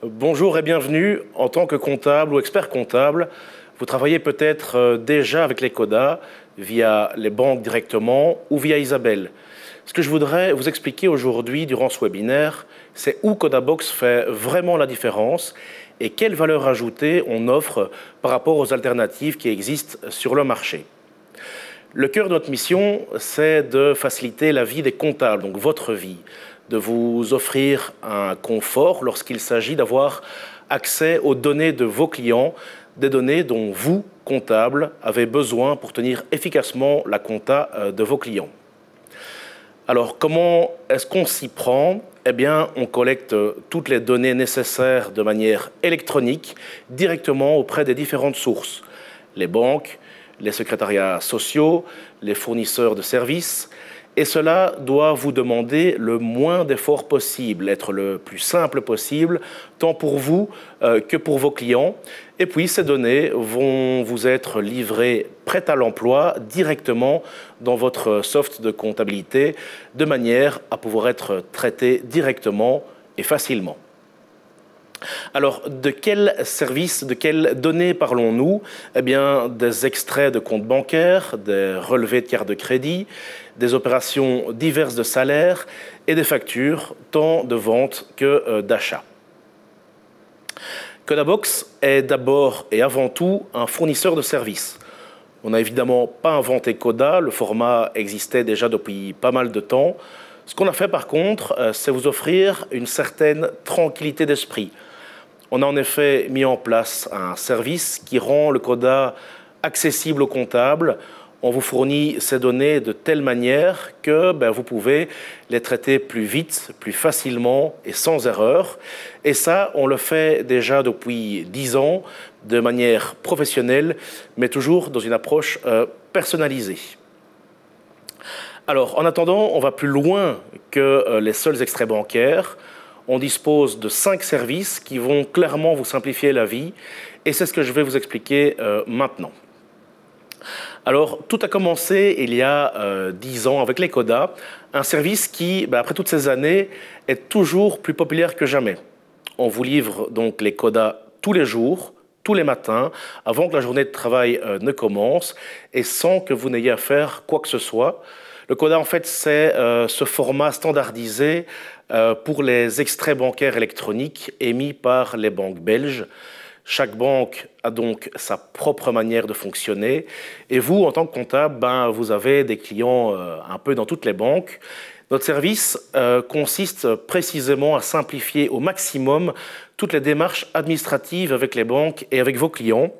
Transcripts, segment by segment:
Bonjour et bienvenue. En tant que comptable ou expert comptable, vous travaillez peut-être déjà avec les CODA via les banques directement ou via Isabelle. Ce que je voudrais vous expliquer aujourd'hui durant ce webinaire, c'est où CODABOX fait vraiment la différence et quelle valeur ajoutée on offre par rapport aux alternatives qui existent sur le marché. Le cœur de notre mission, c'est de faciliter la vie des comptables, donc votre vie, de vous offrir un confort lorsqu'il s'agit d'avoir accès aux données de vos clients, des données dont vous, comptables, avez besoin pour tenir efficacement la compta de vos clients. Alors, comment est-ce qu'on s'y prend? Eh bien, on collecte toutes les données nécessaires de manière électronique, directement auprès des différentes sources. Les banques, les secrétariats sociaux, les fournisseurs de services. Et cela doit vous demander le moins d'efforts possible, être le plus simple possible, tant pour vous que pour vos clients. Et puis, ces données vont vous être livrées prêtes à l'emploi directement dans votre soft de comptabilité, de manière à pouvoir être traitées directement et facilement. Alors, de quels services, de quelles données parlons-nous? Eh bien, des extraits de comptes bancaires, des relevés de cartes de crédit, des opérations diverses de salaire et des factures, tant de vente que d'achat. CODABOX est d'abord et avant tout un fournisseur de services. On n'a évidemment pas inventé CODA, le format existait déjà depuis pas mal de temps. Ce qu'on a fait par contre, c'est vous offrir une certaine tranquillité d'esprit. On a en effet mis en place un service qui rend le CODA accessible aux comptables. On vous fournit ces données de telle manière que vous pouvez les traiter plus vite, plus facilement et sans erreur. Et ça, on le fait déjà depuis 10 ans de manière professionnelle, mais toujours dans une approche personnalisée. Alors, en attendant, on va plus loin que les seuls extraits bancaires. On dispose de 5 services qui vont clairement vous simplifier la vie et c'est ce que je vais vous expliquer maintenant. Alors, tout a commencé il y a 10 ans avec les CODA, un service qui, après toutes ces années, est toujours plus populaire que jamais. On vous livre donc les CODA tous les jours, tous les matins, avant que la journée de travail ne commence et sans que vous n'ayez à faire quoi que ce soit. Le CODA, en fait, c'est ce format standardisé pour les extraits bancaires électroniques émis par les banques belges. Chaque banque a donc sa propre manière de fonctionner. Et vous, en tant que comptable, vous avez des clients un peu dans toutes les banques. Notre service consiste précisément à simplifier au maximum toutes les démarches administratives avec les banques et avec vos clients.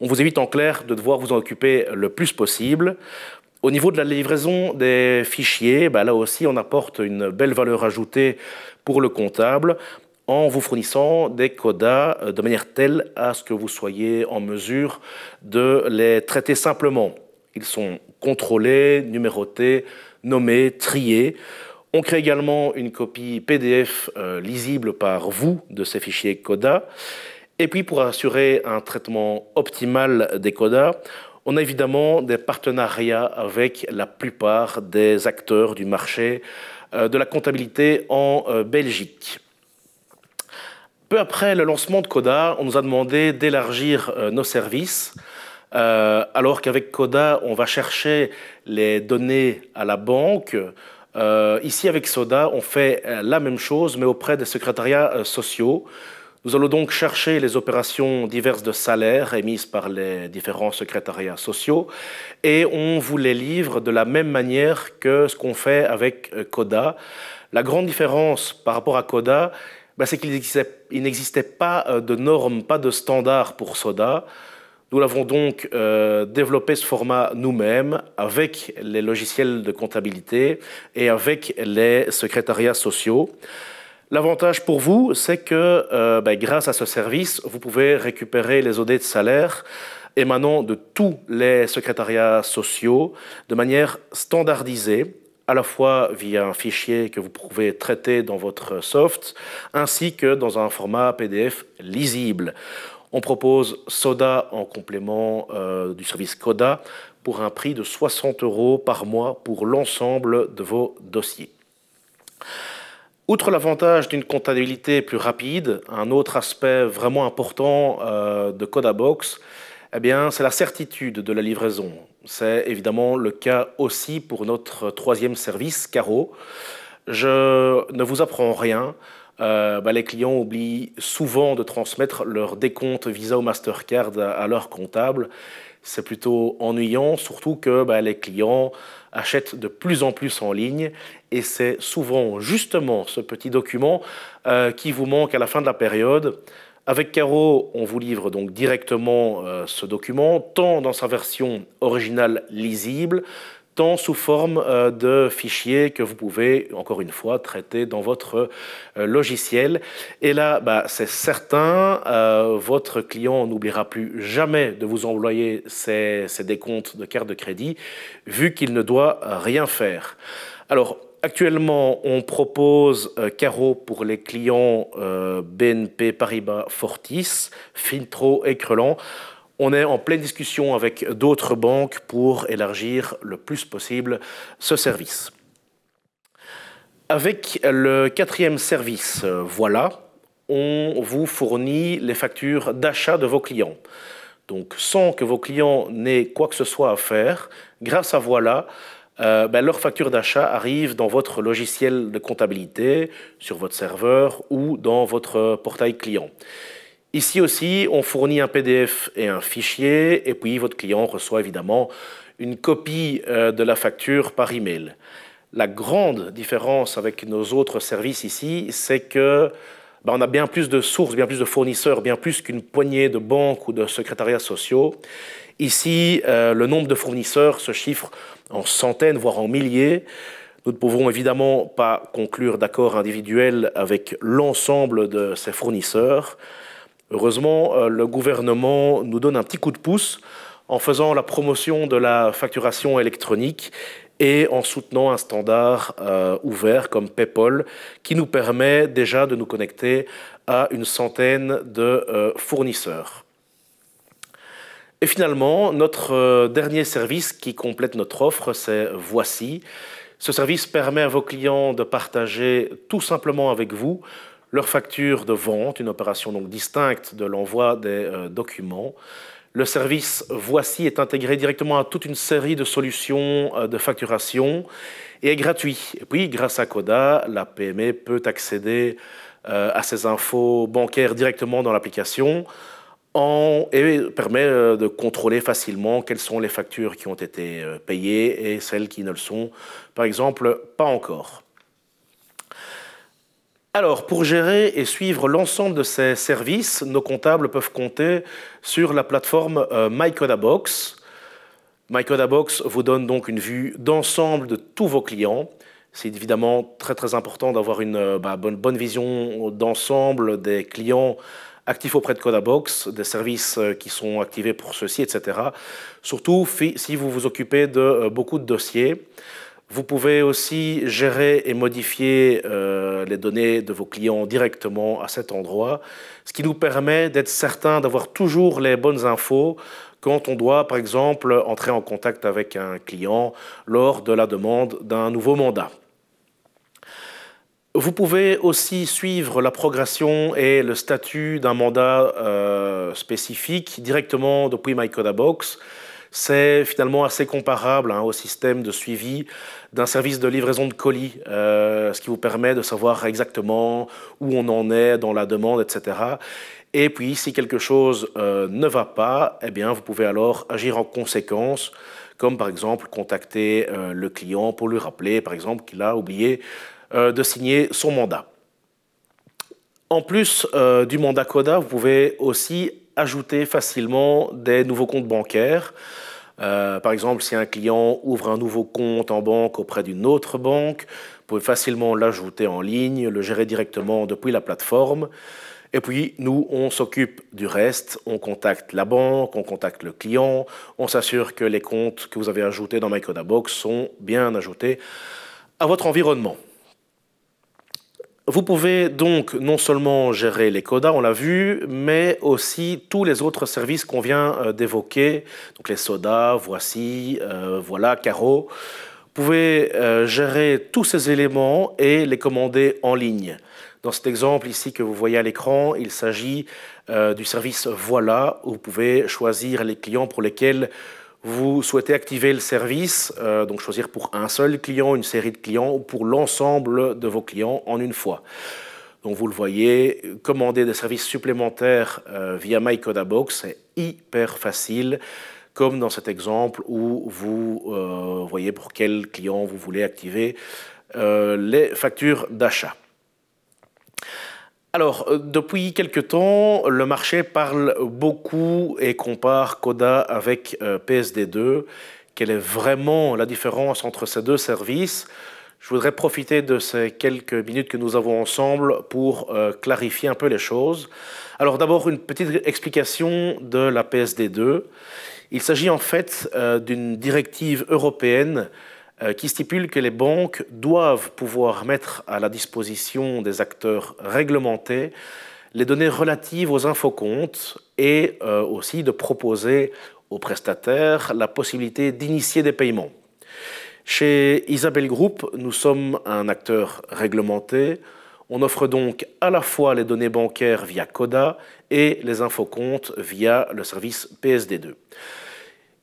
On vous évite en clair de devoir vous en occuper le plus possible. Au niveau de la livraison des fichiers, là aussi, on apporte une belle valeur ajoutée pour le comptable en vous fournissant des CODA de manière telle à ce que vous soyez en mesure de les traiter simplement. Ils sont contrôlés, numérotés, nommés, triés. On crée également une copie PDF lisible par vous de ces fichiers CODA. Et puis, pour assurer un traitement optimal des CODA, on a évidemment des partenariats avec la plupart des acteurs du marché de la comptabilité en Belgique. Peu après le lancement de CODA, on nous a demandé d'élargir nos services, alors qu'avec CODA, on va chercher les données à la banque. Ici, avec SODA, on fait la même chose, mais auprès des secrétariats sociaux. Nous allons donc chercher les opérations diverses de salaire émises par les différents secrétariats sociaux et on vous les livre de la même manière que ce qu'on fait avec CODA. La grande différence par rapport à CODA, c'est qu'il n'existait pas de normes, pas de standards pour SODA. Nous l'avons donc développé ce format nous-mêmes avec les logiciels de comptabilité et avec les secrétariats sociaux. L'avantage pour vous, c'est que grâce à ce service, vous pouvez récupérer les OD de salaire émanant de tous les secrétariats sociaux de manière standardisée, à la fois via un fichier que vous pouvez traiter dans votre soft, ainsi que dans un format PDF lisible. On propose SODA en complément du service CODA pour un prix de 60 € par mois pour l'ensemble de vos dossiers. Outre l'avantage d'une comptabilité plus rapide, un autre aspect vraiment important de Codabox, eh bien, c'est la certitude de la livraison. C'est évidemment le cas aussi pour notre troisième service, Caro. Je ne vous apprends rien. Les clients oublient souvent de transmettre leur décompte Visa ou Mastercard à leur comptable. C'est plutôt ennuyant, surtout que les clients achètent de plus en plus en ligne et c'est souvent justement ce petit document qui vous manque à la fin de la période. Avec Caro, on vous livre donc directement ce document, tant dans sa version originale lisible, tant sous forme de fichiers que vous pouvez, encore une fois, traiter dans votre logiciel. Et là, c'est certain, votre client n'oubliera plus jamais de vous envoyer ses décomptes de carte de crédit, vu qu'il ne doit rien faire. Alors, actuellement, on propose Caro pour les clients BNP Paribas Fortis, Fintro et Crelan. On est en pleine discussion avec d'autres banques pour élargir le plus possible ce service. Avec le quatrième service, Voilà, on vous fournit les factures d'achat de vos clients. Donc, sans que vos clients n'aient quoi que ce soit à faire, grâce à Voilà, leur facture d'achat arrive dans votre logiciel de comptabilité, sur votre serveur ou dans votre portail client. Ici aussi, on fournit un PDF et un fichier, et puis votre client reçoit évidemment une copie de la facture par email. La grande différence avec nos autres services ici, c'est que on a bien plus de sources, bien plus de fournisseurs, bien plus qu'une poignée de banques ou de secrétariats sociaux. Ici, le nombre de fournisseurs se chiffre en centaines, voire en milliers. Nous ne pouvons évidemment pas conclure d'accord individuel avec l'ensemble de ces fournisseurs. Heureusement, le gouvernement nous donne un petit coup de pouce en faisant la promotion de la facturation électronique et en soutenant un standard ouvert comme PayPal qui nous permet déjà de nous connecter à une centaine de fournisseurs. Et finalement, notre dernier service qui complète notre offre, c'est Voici. Ce service permet à vos clients de partager tout simplement avec vous leur facture de vente, une opération donc distincte de l'envoi des documents. Le service Voici est intégré directement à toute une série de solutions de facturation et est gratuit. Et puis, grâce à Coda, la PME peut accéder à ces infos bancaires directement dans l'application et permet de contrôler facilement quelles sont les factures qui ont été payées et celles qui ne le sont, par exemple, pas encore. Alors, pour gérer et suivre l'ensemble de ces services, nos comptables peuvent compter sur la plateforme MyCodabox. MyCodabox vous donne donc une vue d'ensemble de tous vos clients. C'est évidemment très très important d'avoir une bonne vision d'ensemble des clients actifs auprès de Codabox, des services qui sont activés pour ceux-ci, etc. Surtout si vous vous occupez de beaucoup de dossiers. Vous pouvez aussi gérer et modifier les données de vos clients directement à cet endroit, ce qui nous permet d'être certain d'avoir toujours les bonnes infos quand on doit, par exemple, entrer en contact avec un client lors de la demande d'un nouveau mandat. Vous pouvez aussi suivre la progression et le statut d'un mandat spécifique directement depuis MyCodabox. C'est finalement assez comparable au système de suivi d'un service de livraison de colis, ce qui vous permet de savoir exactement où on en est dans la demande, etc. Et puis, si quelque chose ne va pas, eh bien, vous pouvez alors agir en conséquence, comme par exemple contacter le client pour lui rappeler, par exemple, qu'il a oublié de signer son mandat. En plus du mandat Coda, vous pouvez aussi ajouter facilement des nouveaux comptes bancaires. Par exemple, si un client ouvre un nouveau compte en banque auprès d'une autre banque, vous pouvez facilement l'ajouter en ligne, le gérer directement depuis la plateforme. Et puis, nous, on s'occupe du reste. On contacte la banque, on contacte le client, on s'assure que les comptes que vous avez ajoutés dans MyCodabox sont bien ajoutés à votre environnement. Vous pouvez donc non seulement gérer les codas, on l'a vu, mais aussi tous les autres services qu'on vient d'évoquer, donc les sodas, Voici, Voilà, Caro. Vous pouvez gérer tous ces éléments et les commander en ligne. Dans cet exemple ici que vous voyez à l'écran, il s'agit du service Voilà, où vous pouvez choisir les clients pour lesquels vous souhaitez activer le service, donc choisir pour un seul client, une série de clients, ou pour l'ensemble de vos clients en une fois. Donc vous le voyez, commander des services supplémentaires via MyCodaBox, c'est hyper facile, comme dans cet exemple où vous voyez pour quel client vous voulez activer les factures d'achat. Alors, depuis quelque temps, le marché parle beaucoup et compare Coda avec PSD2. Quelle est vraiment la différence entre ces deux services? Je voudrais profiter de ces quelques minutes que nous avons ensemble pour clarifier un peu les choses. Alors d'abord, une petite explication de la PSD2. Il s'agit en fait d'une directive européenne qui stipule que les banques doivent pouvoir mettre à la disposition des acteurs réglementés les données relatives aux infocomptes et aussi de proposer aux prestataires la possibilité d'initier des paiements. Chez Isabel Group, nous sommes un acteur réglementé. On offre donc à la fois les données bancaires via Coda et les infocomptes via le service PSD2.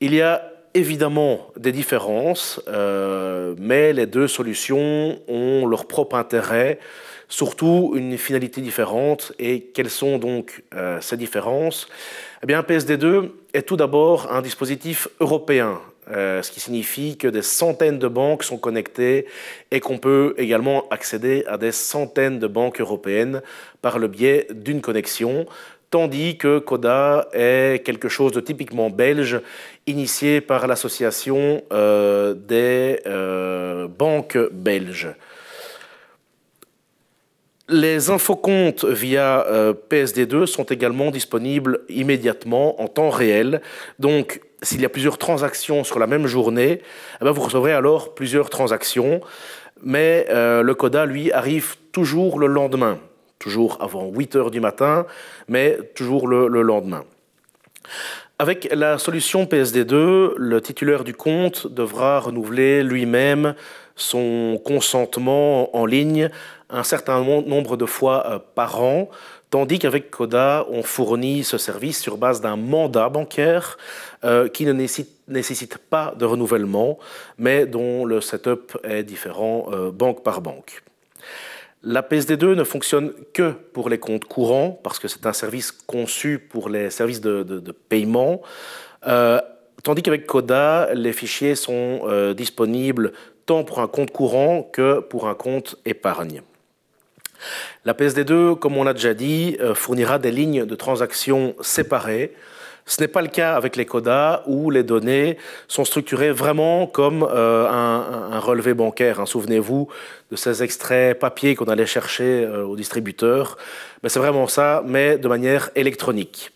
Il y a évidemment des différences, mais les deux solutions ont leur propre intérêt, surtout une finalité différente. Et quelles sont donc ces différences? Eh bien, PSD2 est tout d'abord un dispositif européen, ce qui signifie que des centaines de banques sont connectées et qu'on peut également accéder à des centaines de banques européennes par le biais d'une connexion, tandis que Coda est quelque chose de typiquement belge, initié par l'association des banques belges. Les infocomptes via PSD2 sont également disponibles immédiatement en temps réel. Donc, s'il y a plusieurs transactions sur la même journée, eh bien, vous recevrez alors plusieurs transactions. Mais le Coda, lui, arrive toujours le lendemain. Toujours avant 8 heures du matin, mais toujours le lendemain. Avec la solution PSD2, le titulaire du compte devra renouveler lui-même son consentement en ligne un certain nombre de fois par an, tandis qu'avec Coda, on fournit ce service sur base d'un mandat bancaire qui ne nécessite pas de renouvellement, mais dont le setup est différent banque par banque. La PSD2 ne fonctionne que pour les comptes courants, parce que c'est un service conçu pour les services de paiement, tandis qu'avec Coda, les fichiers sont disponibles tant pour un compte courant que pour un compte épargne. La PSD2, comme on l'a déjà dit, fournira des lignes de transactions séparées. Ce n'est pas le cas avec les Coda où les données sont structurées vraiment comme un relevé bancaire. Souvenez-vous de ces extraits papier qu'on allait chercher au distributeur. C'est vraiment ça, mais de manière électronique.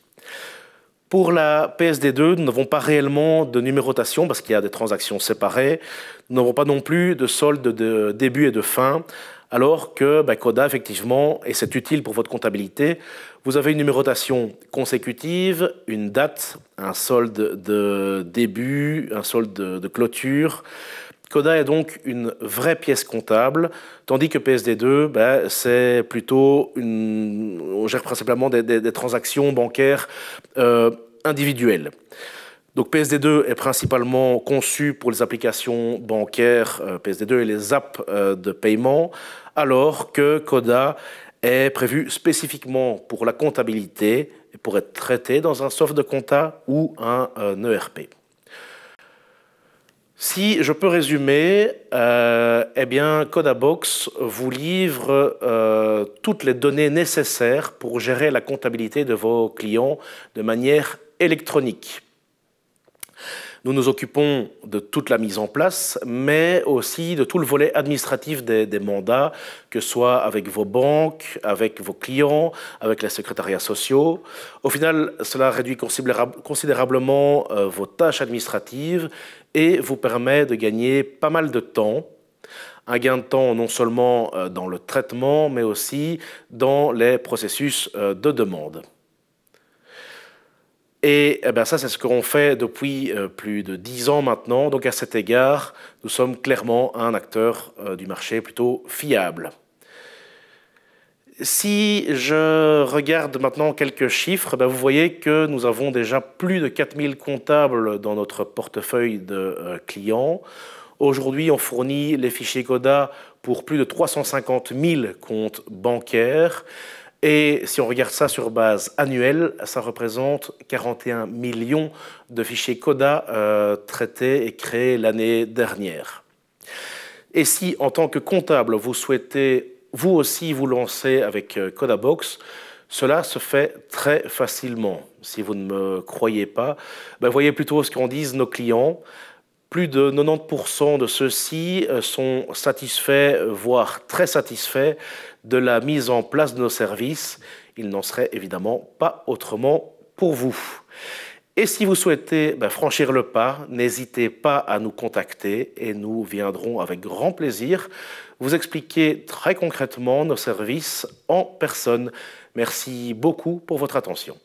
Pour la PSD2, nous n'avons pas réellement de numérotation parce qu'il y a des transactions séparées. Nous n'avons pas non plus de solde de début et de fin, alors que Coda, effectivement, et c'est utile pour votre comptabilité, vous avez une numérotation consécutive, une date, un solde de début, un solde de clôture. Coda est donc une vraie pièce comptable, tandis que PSD2, c'est plutôt on gère principalement des transactions bancaires individuelles. Donc PSD2 est principalement conçu pour les applications bancaires, PSD2 et les apps de paiement, alors que Coda est prévu spécifiquement pour la comptabilité et pour être traité dans un soft de compta ou un ERP. Si je peux résumer, eh bien, CodaBox vous livre toutes les données nécessaires pour gérer la comptabilité de vos clients de manière électronique. Nous nous occupons de toute la mise en place, mais aussi de tout le volet administratif des mandats, que ce soit avec vos banques, avec vos clients, avec les secrétariats sociaux. Au final, cela réduit considérablement vos tâches administratives et vous permet de gagner pas mal de temps. Un gain de temps non seulement dans le traitement, mais aussi dans les processus de demande. Et eh ben, ça, c'est ce qu'on fait depuis plus de 10 ans maintenant. Donc à cet égard, nous sommes clairement un acteur du marché plutôt fiable. Si je regarde maintenant quelques chiffres, ben vous voyez que nous avons déjà plus de 4000 comptables dans notre portefeuille de clients. Aujourd'hui, on fournit les fichiers CODA pour plus de 350 000 comptes bancaires. Et si on regarde ça sur base annuelle, ça représente 41 millions de fichiers CODA traités et créés l'année dernière. Et si, en tant que comptable, vous souhaitez vous aussi vous lancer avec CodaBox, cela se fait très facilement. Si vous ne me croyez pas, ben voyez plutôt ce qu'en disent nos clients. Plus de 90% de ceux-ci sont satisfaits, voire très satisfaits, de la mise en place de nos services. Il n'en serait évidemment pas autrement pour vous. Et si vous souhaitez franchir le pas, n'hésitez pas à nous contacter et nous viendrons avec grand plaisir vous expliquer très concrètement nos services en personne. Merci beaucoup pour votre attention.